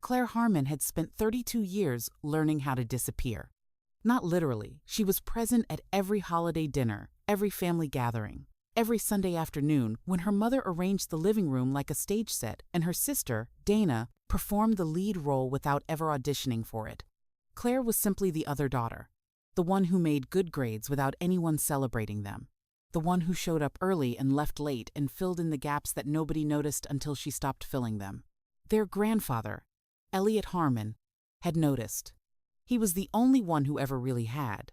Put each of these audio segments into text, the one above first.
Claire Harmon had spent 32 years learning how to disappear. Not literally, she was present at every holiday dinner, every family gathering, every Sunday afternoon when her mother arranged the living room like a stage set and her sister, Dana, performed the lead role without ever auditioning for it. Claire was simply the other daughter, the one who made good grades without anyone celebrating them, the one who showed up early and left late and filled in the gaps that nobody noticed until she stopped filling them. Their grandfather, Elliot Harmon, had noticed. He was the only one who ever really had.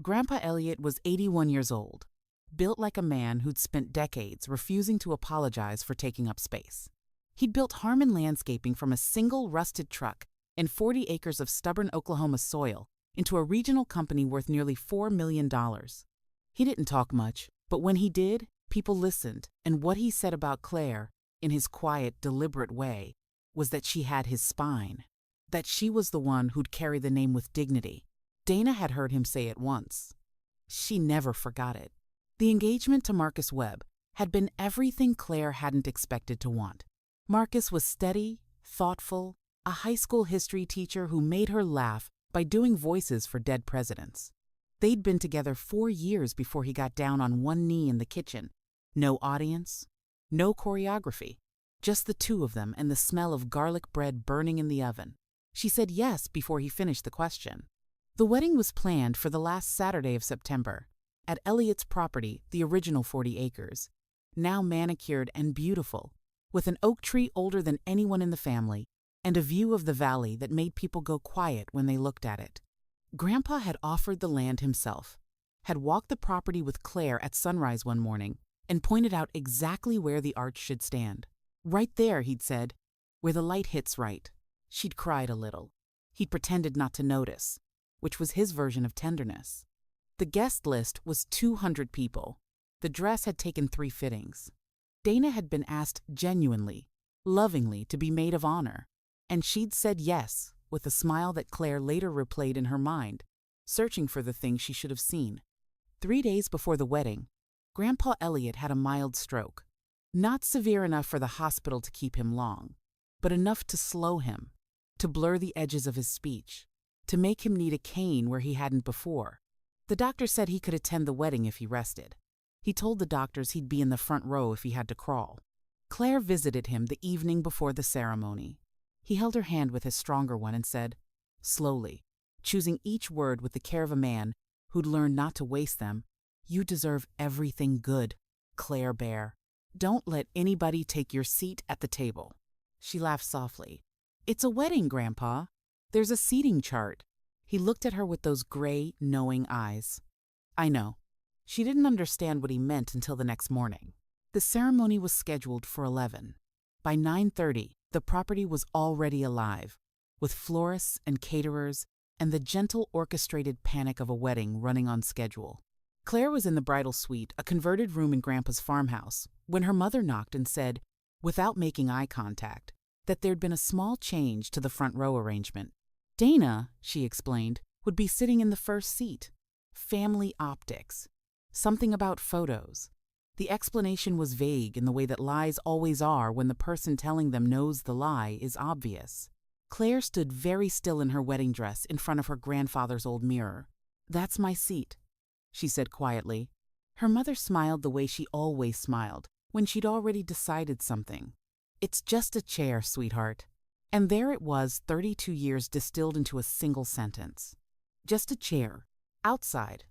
Grandpa Elliot was 81 years old, built like a man who'd spent decades refusing to apologize for taking up space. He'd built Harmon Landscaping from a single rusted truck and 40 acres of stubborn Oklahoma soil into a regional company worth nearly $4 million. He didn't talk much, but when he did, people listened, and what he said about Claire, in his quiet, deliberate way, was that she had his spine, that she was the one who'd carry the name with dignity. Dana had heard him say it once. She never forgot it. The engagement to Marcus Webb had been everything Claire hadn't expected to want. Marcus was steady, thoughtful, a high school history teacher who made her laugh by doing voices for dead presidents. They'd been together 4 years before he got down on one knee in the kitchen. No audience, no choreography, just the two of them and the smell of garlic bread burning in the oven. She said yes before he finished the question. The wedding was planned for the last Saturday of September, at Elliot's property, the original 40 acres, now manicured and beautiful, with an oak tree older than anyone in the family, and a view of the valley that made people go quiet when they looked at it. Grandpa had offered the land himself, had walked the property with Claire at sunrise one morning, and pointed out exactly where the arch should stand. Right there, he'd said, where the light hits right. She'd cried a little. He'd pretended not to notice, which was his version of tenderness. The guest list was 200 people. The dress had taken 3 fittings. Dana had been asked genuinely, lovingly to be maid of honor, and she'd said yes, with a smile that Claire later replayed in her mind, searching for the thing she should have seen. 3 days before the wedding, Grandpa Elliot had a mild stroke. Not severe enough for the hospital to keep him long, but enough to slow him, to blur the edges of his speech, to make him need a cane where he hadn't before. The doctor said he could attend the wedding if he rested. He told the doctors he'd be in the front row if he had to crawl. Claire visited him the evening before the ceremony. He held her hand with his stronger one and said, slowly, choosing each word with the care of a man who'd learned not to waste them, "You deserve everything good, Claire Bear. Don't let anybody take your seat at the table." She laughed softly. "It's a wedding, Grandpa. There's a seating chart." He looked at her with those gray, knowing eyes. "I know." She didn't understand what he meant until the next morning. The ceremony was scheduled for 11. By 9:30, the property was already alive, with florists and caterers and the gentle orchestrated panic of a wedding running on schedule. Claire was in the bridal suite, a converted room in Grandpa's farmhouse, when her mother knocked and said, without making eye contact, that there'd been a small change to the front row arrangement. Dana, she explained, would be sitting in the first seat. Family optics. Something about photos. The explanation was vague in the way that lies always are when the person telling them knows the lie is obvious. Claire stood very still in her wedding dress in front of her grandfather's old mirror. "That's my seat," she said quietly. Her mother smiled the way she always smiled, when she'd already decided something. "It's just a chair, sweetheart." And there it was, 32 years distilled into a single sentence. Just a chair, outside,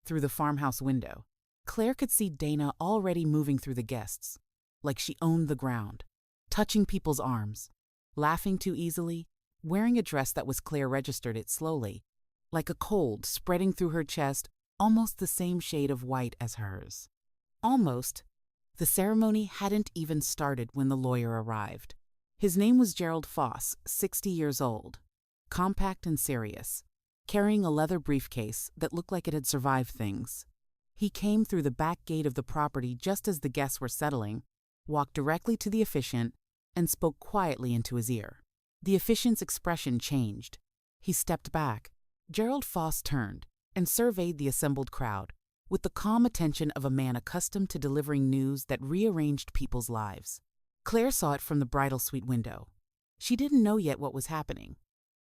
through the farmhouse window. Claire could see Dana already moving through the guests, like she owned the ground, touching people's arms, laughing too easily, wearing a dress that was Claire registered it slowly, like a cold spreading through her chest, almost the same shade of white as hers. Almost. The ceremony hadn't even started when the lawyer arrived. His name was Gerald Foss, 60 years old, compact and serious, carrying a leather briefcase that looked like it had survived things. He came through the back gate of the property just as the guests were settling, walked directly to the officiant, and spoke quietly into his ear. The officiant's expression changed. He stepped back. Gerald Foss turned and surveyed the assembled crowd with the calm attention of a man accustomed to delivering news that rearranged people's lives. Claire saw it from the bridal suite window. She didn't know yet what was happening,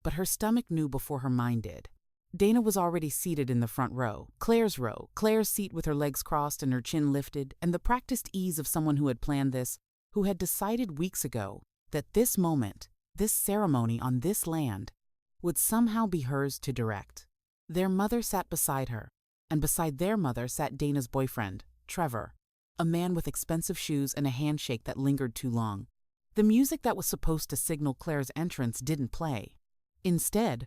but her stomach knew before her mind did. Dana was already seated in the front row, Claire's seat with her legs crossed and her chin lifted, and the practiced ease of someone who had planned this, who had decided weeks ago that this moment, this ceremony on this land, would somehow be hers to direct. Their mother sat beside her, and beside their mother sat Dana's boyfriend, Trevor, a man with expensive shoes and a handshake that lingered too long. The music that was supposed to signal Claire's entrance didn't play. Instead,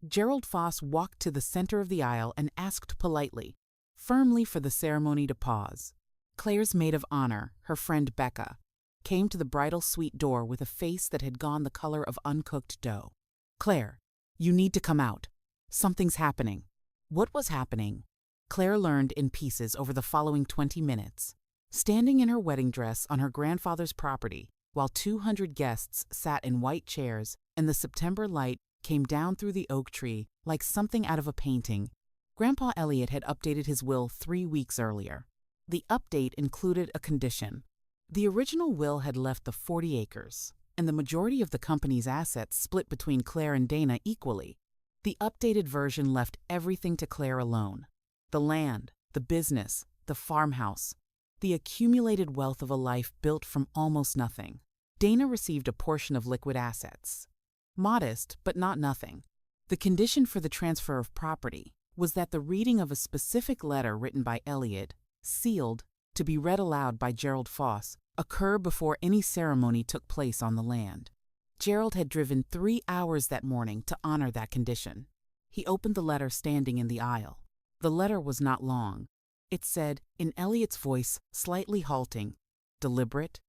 Gerald Foss walked to the center of the aisle and asked politely, firmly for the ceremony to pause. Claire's maid of honor, her friend Becca, came to the bridal suite door with a face that had gone the color of uncooked dough. "Claire, you need to come out. Something's happening." What was happening? Claire learned in pieces over the following 20 minutes. Standing in her wedding dress on her grandfather's property, while 200 guests sat in white chairs and the September light came down through the oak tree like something out of a painting, Grandpa Elliot had updated his will 3 weeks earlier. The update included a condition. The original will had left the 40 acres, and the majority of the company's assets split between Claire and Dana equally. The updated version left everything to Claire alone. The land, the business, the farmhouse, the accumulated wealth of a life built from almost nothing. Dana received a portion of liquid assets. Modest, but not nothing. The condition for the transfer of property was that the reading of a specific letter written by Elliot, sealed, to be read aloud by Gerald Foss, occur before any ceremony took place on the land. Gerald had driven 3 hours that morning to honor that condition. He opened the letter standing in the aisle. The letter was not long. It said, in Elliot's voice, slightly halting, deliberate,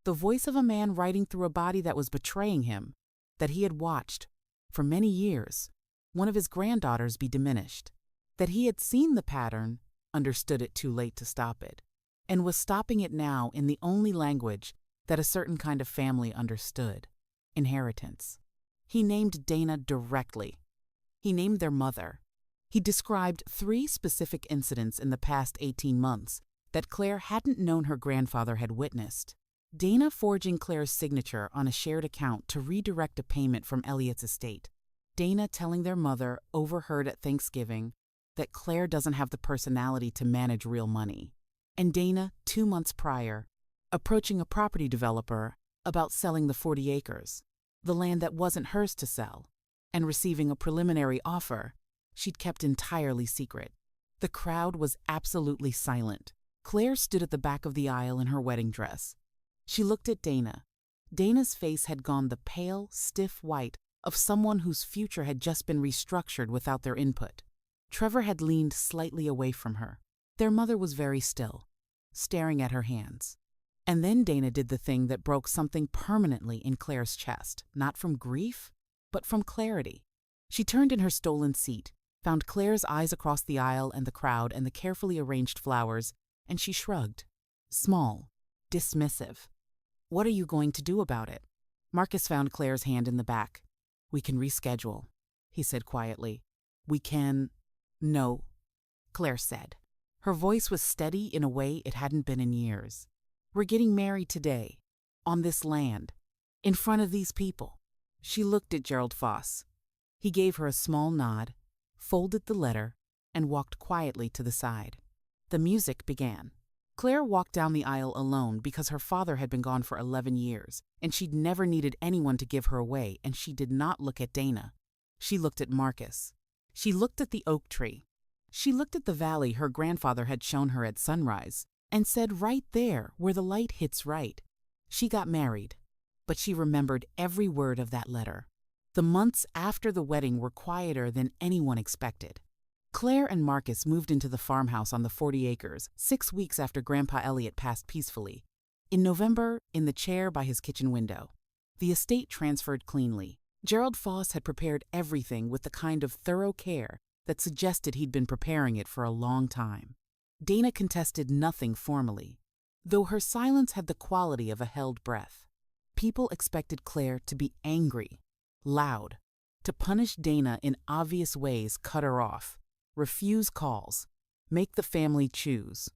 the voice of a man writing through a body that was betraying him, that he had watched, for many years, one of his granddaughters be diminished, that he had seen the pattern, understood it too late to stop it, and was stopping it now in the only language that a certain kind of family understood: inheritance. He named Dana directly. He named their mother. He described 3 specific incidents in the past 18 months that Claire hadn't known her grandfather had witnessed. Dana forging Claire's signature on a shared account to redirect a payment from Elliot's estate. Dana telling their mother, overheard at Thanksgiving, that Claire doesn't have the personality to manage real money. And Dana, 2 months prior, approaching a property developer about selling the 40 acres, the land that wasn't hers to sell, and receiving a preliminary offer she'd kept entirely secret. The crowd was absolutely silent. Claire stood at the back of the aisle in her wedding dress. She looked at Dana. Dana's face had gone the pale, stiff white of someone whose future had just been restructured without their input. Trevor had leaned slightly away from her. Their mother was very still, staring at her hands. And then Dana did the thing that broke something permanently in Claire's chest, not from grief, but from clarity. She turned in her stolen seat, found Claire's eyes across the aisle and the crowd and the carefully arranged flowers, and she shrugged. Small, dismissive. "What are you going to do about it?" Marcus found Claire's hand in the back. "We can reschedule," he said quietly. "We can—" "No," Claire said. Her voice was steady in a way it hadn't been in years. "We're getting married today, on this land, in front of these people." She looked at Gerald Foss. He gave her a small nod, folded the letter, and walked quietly to the side. The music began. Claire walked down the aisle alone because her father had been gone for 11 years, and she'd never needed anyone to give her away, and she did not look at Dana. She looked at Marcus. She looked at the oak tree. She looked at the valley her grandfather had shown her at sunrise, and said right there where the light hits right. She got married, but she remembered every word of that letter. The months after the wedding were quieter than anyone expected. Claire and Marcus moved into the farmhouse on the 40 acres 6 weeks after Grandpa Elliot passed peacefully. In November, in the chair by his kitchen window. The estate transferred cleanly. Gerald Foss had prepared everything with the kind of thorough care that suggested he'd been preparing it for a long time. Dana contested nothing formally, though her silence had the quality of a held breath. People expected Claire to be angry, loud, to punish Dana in obvious ways, cut her off, refuse calls, make the family choose.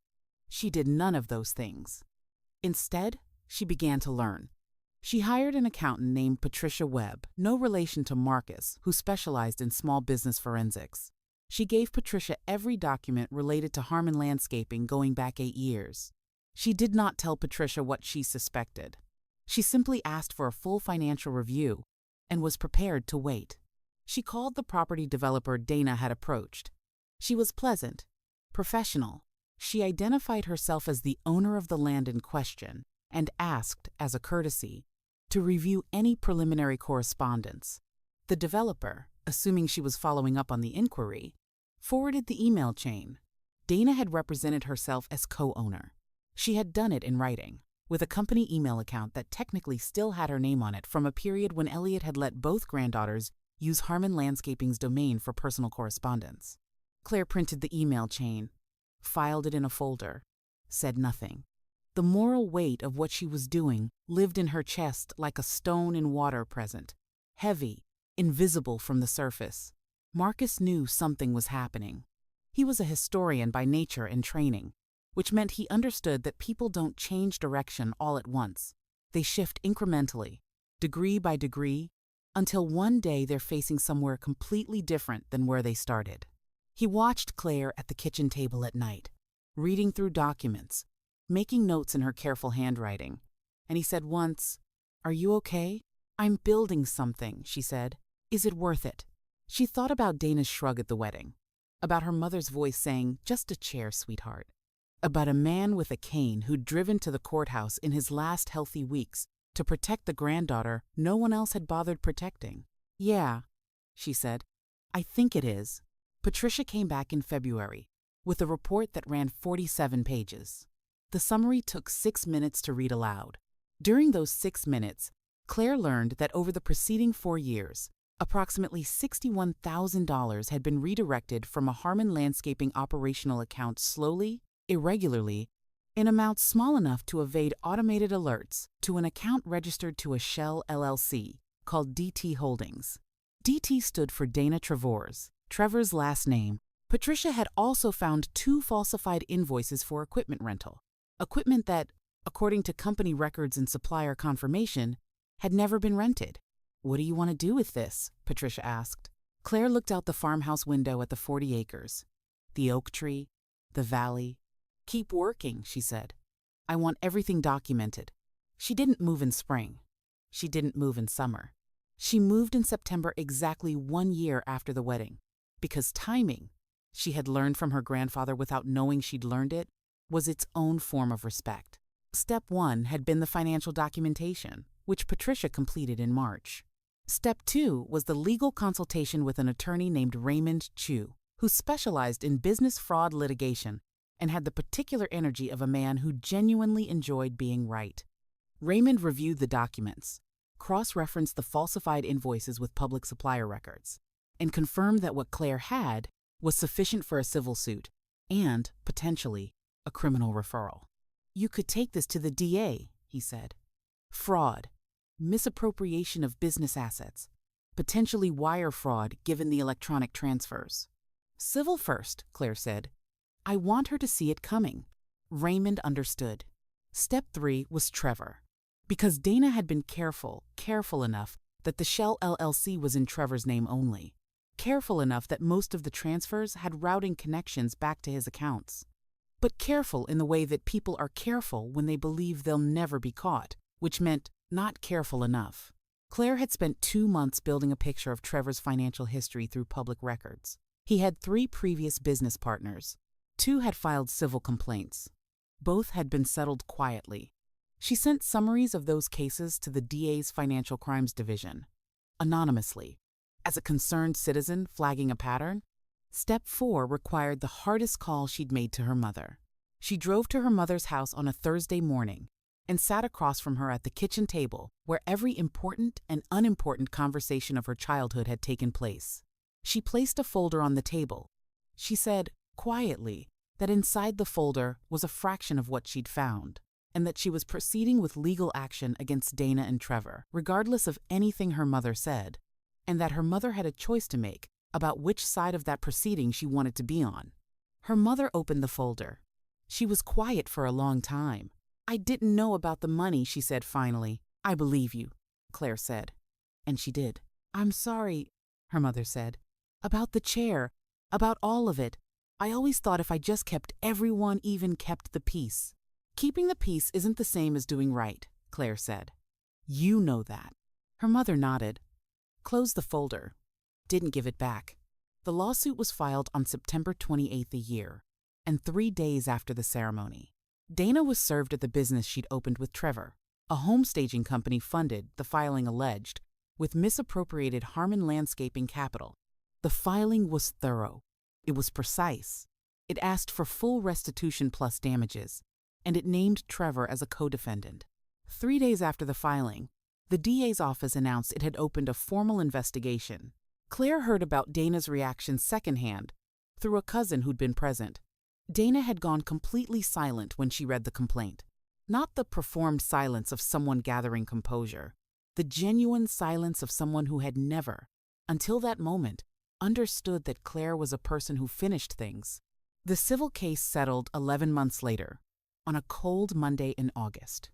She did none of those things. Instead, she began to learn. She hired an accountant named Patricia Webb, no relation to Marcus, who specialized in small business forensics. She gave Patricia every document related to Harmon Landscaping going back 8 years. She did not tell Patricia what she suspected. She simply asked for a full financial review and was prepared to wait. She called the property developer Dana had approached. She was pleasant, professional. She identified herself as the owner of the land in question and asked, as a courtesy, to review any preliminary correspondence. The developer, assuming she was following up on the inquiry, forwarded the email chain. Dana had represented herself as co-owner. She had done it in writing, with a company email account that technically still had her name on it from a period when Elliot had let both granddaughters use Harmon Landscaping's domain for personal correspondence. Claire printed the email chain, filed it in a folder, said nothing. The moral weight of what she was doing lived in her chest like a stone in water present, heavy, invisible from the surface. Marcus knew something was happening. He was a historian by nature and training, which meant he understood that people don't change direction all at once. They shift incrementally, degree by degree, until one day they're facing somewhere completely different than where they started. He watched Claire at the kitchen table at night, reading through documents, making notes in her careful handwriting, and he said once, "Are you okay?" "I'm building something," she said. "Is it worth it?" She thought about Dana's shrug at the wedding, about her mother's voice saying, "Just a chair, sweetheart," about a man with a cane who'd driven to the courthouse in his last healthy weeks to protect the granddaughter no one else had bothered protecting. "Yeah," she said, "I think it is." Patricia came back in February with a report that ran 47 pages. The summary took 6 minutes to read aloud. During those 6 minutes, Claire learned that over the preceding 4 years, approximately $61,000 had been redirected from a Harmon Landscaping operational account slowly, irregularly, in amounts small enough to evade automated alerts to an account registered to a shell LLC called DT Holdings. DT stood for Dana Travers, Trevor's last name. Patricia had also found 2 falsified invoices for equipment rental, equipment that, according to company records and supplier confirmation, had never been rented. "What do you want to do with this?" Patricia asked. Claire looked out the farmhouse window at the 40 acres, the oak tree, the valley. "Keep working," she said. "I want everything documented." She didn't move in spring. She didn't move in summer. She moved in September, exactly 1 year after the wedding, because timing, she had learned from her grandfather without knowing she'd learned it, was its own form of respect. Step 1 had been the financial documentation, which Patricia completed in March. Step 2 was the legal consultation with an attorney named Raymond Chu, who specialized in business fraud litigation and had the particular energy of a man who genuinely enjoyed being right. Raymond reviewed the documents, cross-referenced the falsified invoices with public supplier records, and confirmed that what Claire had was sufficient for a civil suit and, potentially, a criminal referral. "You could take this to the DA," he said. "Fraud, misappropriation of business assets, potentially wire fraud given the electronic transfers." "Civil first," Claire said. "I want her to see it coming." Raymond understood. Step 3 was Trevor. Because Dana had been careful enough that the Shell LLC was in Trevor's name only. Careful enough that most of the transfers had routing connections back to his accounts. But careful in the way that people are careful when they believe they'll never be caught, which meant not careful enough. Claire had spent 2 months building a picture of Trevor's financial history through public records. He had 3 previous business partners. 2 had filed civil complaints. Both had been settled quietly. She sent summaries of those cases to the DA's Financial Crimes Division, anonymously, as a concerned citizen flagging a pattern. Step 4 required the hardest call she'd made to her mother. She drove to her mother's house on a Thursday morning and sat across from her at the kitchen table where every important and unimportant conversation of her childhood had taken place. She placed a folder on the table. She said, quietly, that inside the folder was a fraction of what she'd found, and that she was proceeding with legal action against Dana and Trevor, regardless of anything her mother said, and that her mother had a choice to make about which side of that proceeding she wanted to be on. Her mother opened the folder. She was quiet for a long time. "I didn't know about the money," she said finally. "I believe you," Claire said. And she did. "I'm sorry," her mother said. "About the chair, about all of it. I always thought if I just kept everyone even kept the peace." "Keeping the peace isn't the same as doing right," Claire said. "You know that." Her mother nodded, closed the folder, didn't give it back. The lawsuit was filed on September 28th a year, and 3 days after the ceremony. Dana was served at the business she'd opened with Trevor. A home staging company funded, the filing alleged, with misappropriated Harmon landscaping capital. The filing was thorough. It was precise. It asked for full restitution plus damages, and it named Trevor as a co-defendant. 3 days after the filing, the DA's office announced it had opened a formal investigation. Claire heard about Dana's reaction secondhand through a cousin who'd been present. Dana had gone completely silent when she read the complaint. Not the performed silence of someone gathering composure, the genuine silence of someone who had never, until that moment, understood that Claire was a person who finished things. The civil case settled 11 months later, on a cold Monday in August.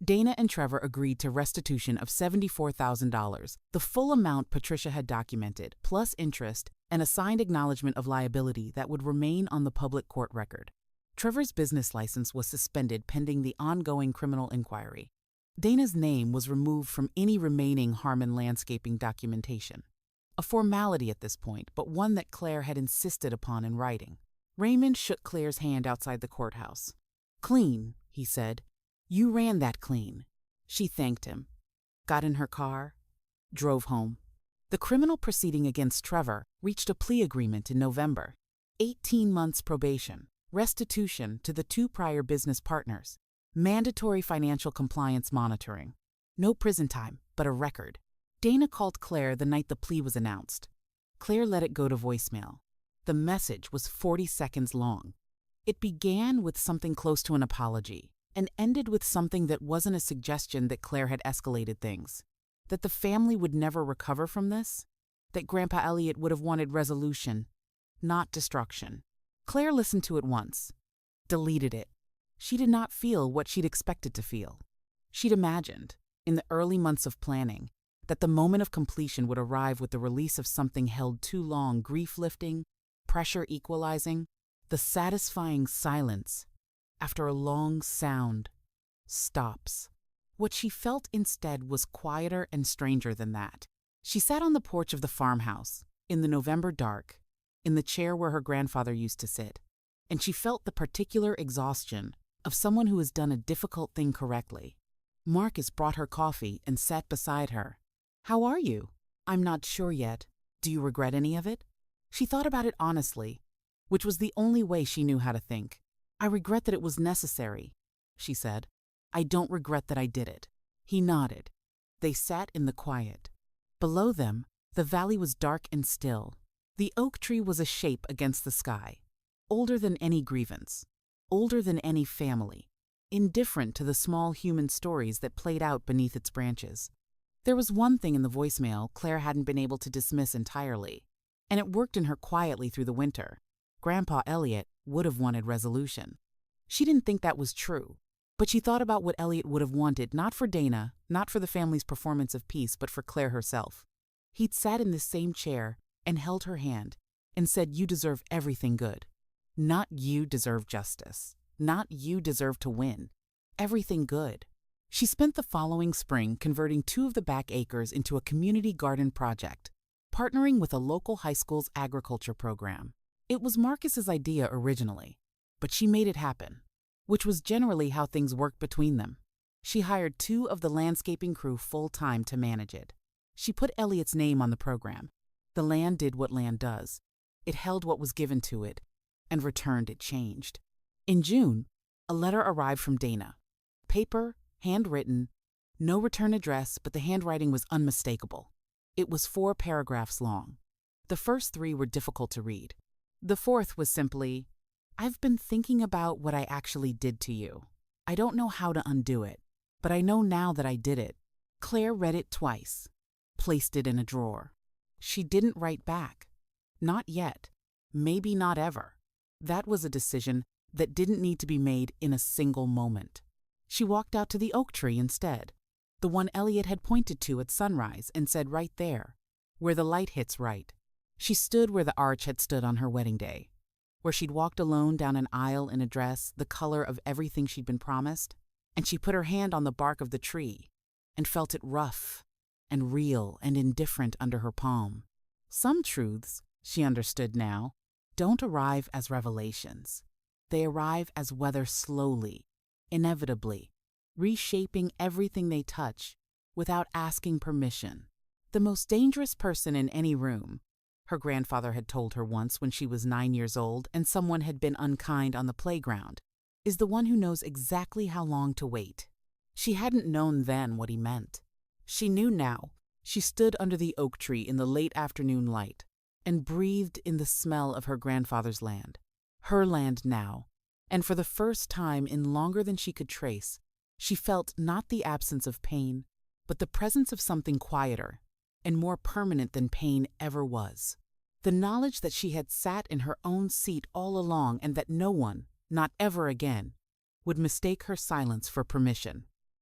Dana and Trevor agreed to restitution of $74,000, the full amount Patricia had documented, plus interest and a signed acknowledgement of liability that would remain on the public court record. Trevor's business license was suspended pending the ongoing criminal inquiry. Dana's name was removed from any remaining Harmon landscaping documentation. A formality at this point, but one that Claire had insisted upon in writing. Raymond shook Claire's hand outside the courthouse. "Clean," he said. "You ran that clean." She thanked him, got in her car, drove home. The criminal proceeding against Trevor reached a plea agreement in November. 18 months probation, restitution to the 2 prior business partners, mandatory financial compliance monitoring. No prison time, but a record. Dana called Claire the night the plea was announced. Claire let it go to voicemail. The message was 40 seconds long. It began with something close to an apology, and ended with something that wasn't a suggestion that Claire had escalated things, that the family would never recover from this, that Grandpa Elliot would have wanted resolution, not destruction. Claire listened to it once, deleted it. She did not feel what she'd expected to feel. She'd imagined, in the early months of planning, that the moment of completion would arrive with the release of something held too long, grief-lifting, pressure equalizing, the satisfying silence after a long sound stops. What she felt instead was quieter and stranger than that. She sat on the porch of the farmhouse, in the November dark, in the chair where her grandfather used to sit, and she felt the particular exhaustion of someone who has done a difficult thing correctly. Marcus brought her coffee and sat beside her. "How are you?" "I'm not sure yet. Do you regret any of it?" She thought about it honestly, which was the only way she knew how to think. "I regret that it was necessary," she said. "I don't regret that I did it." He nodded. They sat in the quiet. Below them, the valley was dark and still. The oak tree was a shape against the sky, older than any grievance, older than any family, indifferent to the small human stories that played out beneath its branches. There was one thing in the voicemail Claire hadn't been able to dismiss entirely, and it worked in her quietly through the winter. Grandpa Elliot would have wanted resolution. She didn't think that was true, but she thought about what Elliot would have wanted, not for Dana, not for the family's performance of peace, but for Claire herself. He'd sat in this same chair and held her hand and said, "You deserve everything good. Not you deserve justice. Not you deserve to win. Everything good." She spent the following spring converting 2 of the back acres into a community garden project, partnering with a local high school's agriculture program. It was Marcus's idea originally, but she made it happen, which was generally how things worked between them. She hired 2 of the landscaping crew full-time to manage it. She put Elliot's name on the program. The land did what land does. It held what was given to it, and returned it changed. In June, a letter arrived from Dana. Paper, handwritten, no return address, but the handwriting was unmistakable. It was 4 paragraphs long. The first 3 were difficult to read. The 4th was simply, "I've been thinking about what I actually did to you. I don't know how to undo it, but I know now that I did it." Claire read it twice, placed it in a drawer. She didn't write back. Not yet. Maybe not ever. That was a decision that didn't need to be made in a single moment. She walked out to the oak tree instead. the one Elliot had pointed to at sunrise and said right there, where the light hits right. She stood where the arch had stood on her wedding day, where she'd walked alone down an aisle in a dress the color of everything she'd been promised, and she put her hand on the bark of the tree and felt it rough and real and indifferent under her palm. Some truths, she understood now, don't arrive as revelations. They arrive as weather slowly, inevitably, reshaping everything they touch without asking permission. The most dangerous person in any room, her grandfather had told her once when she was 9 years old and someone had been unkind on the playground, is the one who knows exactly how long to wait. She hadn't known then what he meant. She knew now. She stood under the oak tree in the late afternoon light and breathed in the smell of her grandfather's land. Her land now, and for the first time in longer than she could trace, she felt not the absence of pain, but the presence of something quieter and more permanent than pain ever was. The knowledge that she had sat in her own seat all along and that no one, not ever again, would mistake her silence for permission.